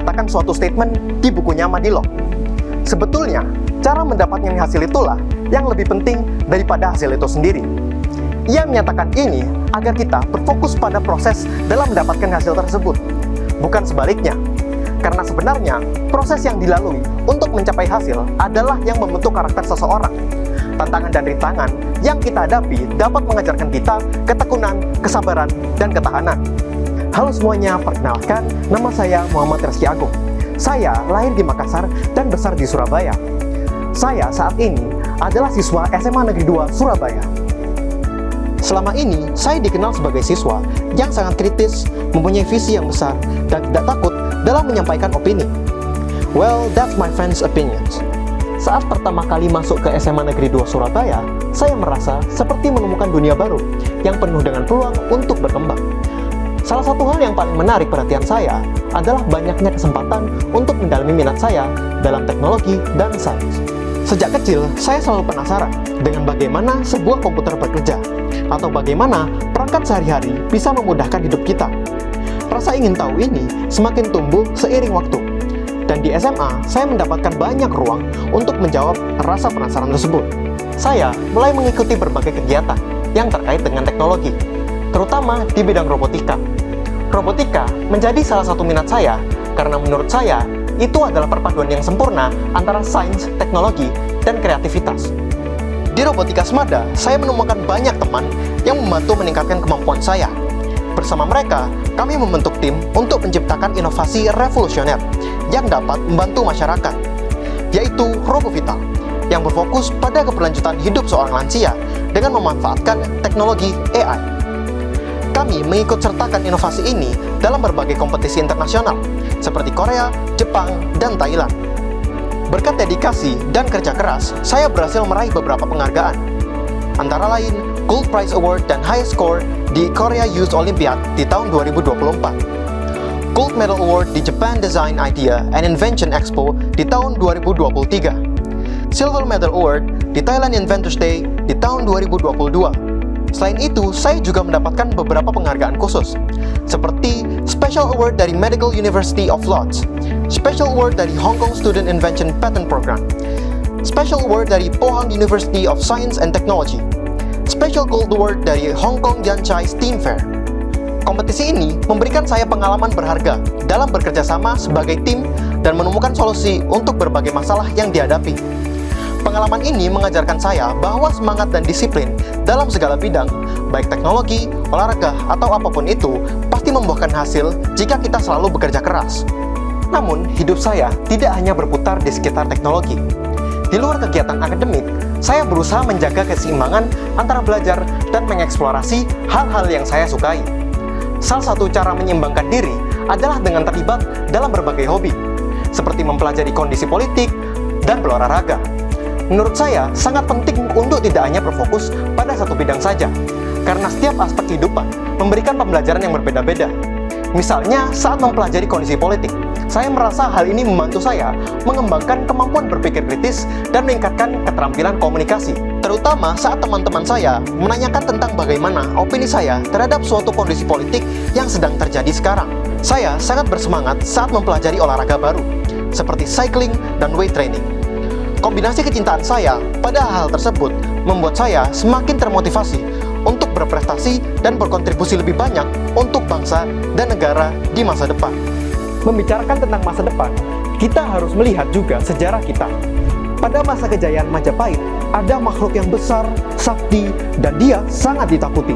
mengatakan suatu statement di bukunya Madilog. Sebetulnya, cara mendapatkan hasil itulah yang lebih penting daripada hasil itu sendiri. Ia menyatakan ini agar kita berfokus pada proses dalam mendapatkan hasil tersebut, bukan sebaliknya. Karena sebenarnya, proses yang dilalui untuk mencapai hasil adalah yang membentuk karakter seseorang. Tantangan dan rintangan yang kita hadapi dapat mengajarkan kita ketekunan, kesabaran, dan ketahanan. Halo semuanya, perkenalkan, nama saya Muhammad Reski Agung. Saya lahir di Makassar dan besar di Surabaya. Saya saat ini adalah siswa SMA Negeri 2 Surabaya. Selama ini, saya dikenal sebagai siswa yang sangat kritis, mempunyai visi yang besar, dan tidak takut dalam menyampaikan opini. Well, that's my friend's opinions. Saat pertama kali masuk ke SMA Negeri 2 Surabaya, saya merasa seperti menemukan dunia baru yang penuh dengan peluang untuk berkembang. Salah satu hal yang paling menarik perhatian saya adalah banyaknya kesempatan untuk mendalami minat saya dalam teknologi dan sains. Sejak kecil, saya selalu penasaran dengan bagaimana sebuah komputer bekerja, atau bagaimana perangkat sehari-hari bisa memudahkan hidup kita. Rasa ingin tahu ini semakin tumbuh seiring waktu. Dan di SMA, saya mendapatkan banyak ruang untuk menjawab rasa penasaran tersebut. Saya mulai mengikuti berbagai kegiatan yang terkait dengan teknologi, terutama di bidang robotika. Robotika menjadi salah satu minat saya karena menurut saya itu adalah perpaduan yang sempurna antara sains, teknologi, dan kreativitas. Di Robotika Smada, saya menemukan banyak teman yang membantu meningkatkan kemampuan saya. Bersama mereka, kami membentuk tim untuk menciptakan inovasi revolusioner yang dapat membantu masyarakat, yaitu RoboVital, yang berfokus pada keberlanjutan hidup seorang lansia dengan memanfaatkan teknologi AI. Kami mengikut sertakan inovasi ini dalam berbagai kompetisi internasional, seperti Korea, Jepang, dan Thailand. Berkat dedikasi dan kerja keras, saya berhasil meraih beberapa penghargaan, antara lain Gold Prize Award dan Highest Score di Korea Youth Olympiad di tahun 2024, Gold Medal Award di Japan Design Idea and Invention Expo di tahun 2023, Silver Medal Award di Thailand Inventors Day di tahun 2022. Selain itu, saya juga mendapatkan beberapa penghargaan khusus, seperti Special Award dari Medical University of Lodz, Special Award dari Hong Kong Student Invention Patent Program, Special Award dari Pohang University of Science and Technology, Special Gold Award dari Hong Kong Yanchai STEAM Fair. Kompetisi ini memberikan saya pengalaman berharga dalam bekerja sama sebagai tim dan menemukan solusi untuk berbagai masalah yang dihadapi. Pengalaman ini mengajarkan saya bahwa semangat dan disiplin dalam segala bidang, baik teknologi, olahraga, atau apapun itu, pasti membuahkan hasil jika kita selalu bekerja keras. Namun, hidup saya tidak hanya berputar di sekitar teknologi. Di luar kegiatan akademik, saya berusaha menjaga keseimbangan antara belajar dan mengeksplorasi hal-hal yang saya sukai. Salah satu cara menyeimbangkan diri adalah dengan terlibat dalam berbagai hobi, seperti mempelajari kondisi politik dan berolahraga. Menurut saya, sangat penting untuk tidak hanya berfokus pada satu bidang saja, karena setiap aspek kehidupan memberikan pembelajaran yang berbeda-beda. Misalnya, saat mempelajari kondisi politik, saya merasa hal ini membantu saya mengembangkan kemampuan berpikir kritis dan meningkatkan keterampilan komunikasi, terutama saat teman-teman saya menanyakan tentang bagaimana opini saya terhadap suatu kondisi politik yang sedang terjadi sekarang. Saya sangat bersemangat saat mempelajari olahraga baru, seperti cycling dan weight training. Kombinasi kecintaan saya pada hal tersebut membuat saya semakin termotivasi untuk berprestasi dan berkontribusi lebih banyak untuk bangsa dan negara di masa depan. Membicarakan tentang masa depan, kita harus melihat juga sejarah kita. Pada masa kejayaan Majapahit, ada makhluk yang besar, sakti, dan dia sangat ditakuti.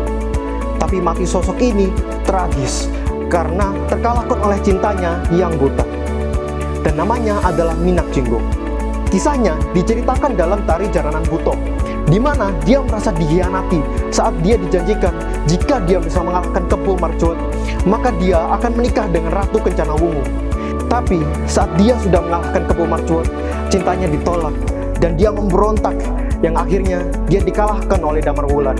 Tapi mati sosok ini tragis karena terkalahkan oleh cintanya yang buta. Dan namanya adalah Minak Jinggo. Kisahnya diceritakan dalam tari Jaranan Buto, di mana dia merasa dikhianati saat dia dijanjikan jika dia bisa mengalahkan Kebo Marjoat, maka dia akan menikah dengan Ratu Kencana Wungu. Tapi saat dia sudah mengalahkan Kebo Marjoat, cintanya ditolak dan dia memberontak, yang akhirnya dia dikalahkan oleh Damar Wulan.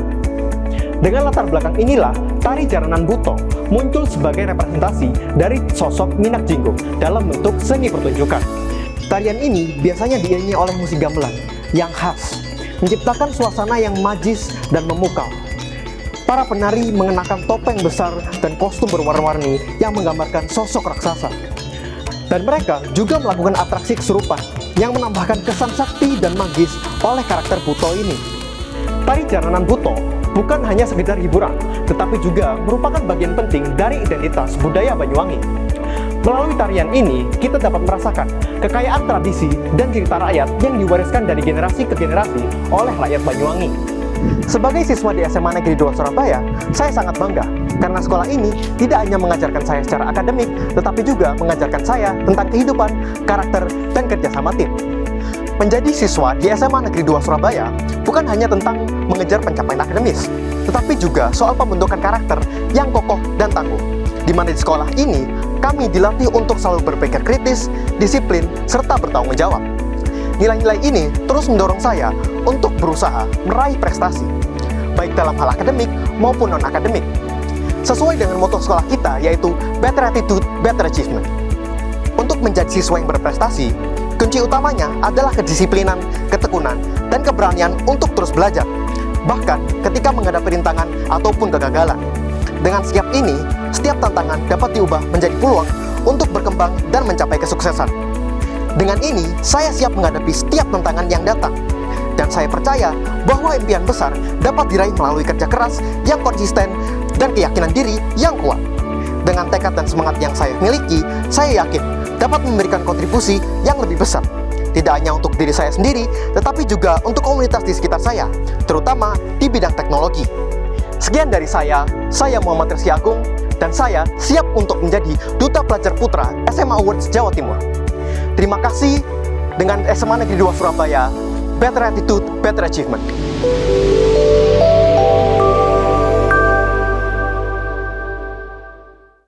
Dengan latar belakang inilah, tari Jaranan Buto muncul sebagai representasi dari sosok Minak Jinggo dalam bentuk seni pertunjukan. Tarian ini biasanya diiringi oleh musik gamelan yang khas, menciptakan suasana yang magis dan memukau. Para penari mengenakan topeng besar dan kostum berwarna-warni yang menggambarkan sosok raksasa. Dan mereka juga melakukan atraksi kesurupan yang menambahkan kesan sakti dan magis oleh karakter Buto ini. Tari Jaranan Buto bukan hanya sekedar hiburan, tetapi juga merupakan bagian penting dari identitas budaya Banyuwangi. Melalui tarian ini, kita dapat merasakan kekayaan tradisi dan cerita rakyat yang diwariskan dari generasi ke generasi oleh rakyat Banyuwangi. Sebagai siswa di SMA Negeri 2 Surabaya, saya sangat bangga karena sekolah ini tidak hanya mengajarkan saya secara akademik, tetapi juga mengajarkan saya tentang kehidupan, karakter, dan kerjasama tim. Menjadi siswa di SMA Negeri 2 Surabaya bukan hanya tentang mengejar pencapaian akademis, tetapi juga soal pembentukan karakter yang kokoh dan tangguh. Di mana di sekolah ini, kami dilatih untuk selalu berpikir kritis, disiplin, serta bertanggung jawab. Nilai-nilai ini terus mendorong saya untuk berusaha meraih prestasi, baik dalam hal akademik maupun non-akademik. Sesuai dengan moto sekolah kita, yaitu Better Attitude, Better Achievement. Untuk menjadi siswa yang berprestasi, kunci utamanya adalah kedisiplinan, ketekunan, dan keberanian untuk terus belajar, bahkan ketika menghadapi rintangan ataupun kegagalan. Dengan sikap ini, setiap tantangan dapat diubah menjadi peluang untuk berkembang dan mencapai kesuksesan. Dengan ini, saya siap menghadapi setiap tantangan yang datang. Dan saya percaya bahwa impian besar dapat diraih melalui kerja keras yang konsisten dan keyakinan diri yang kuat. Dengan tekad dan semangat yang saya miliki, saya yakin dapat memberikan kontribusi yang lebih besar. Tidak hanya untuk diri saya sendiri, tetapi juga untuk komunitas di sekitar saya, terutama di bidang teknologi. Sekian dari saya Muhammad Rizky Agung, dan saya siap untuk menjadi Duta Pelajar Putra SMA Awards Jawa Timur. Terima kasih. Dengan SMA Negeri 2 Surabaya, Better Attitude, Better Achievement.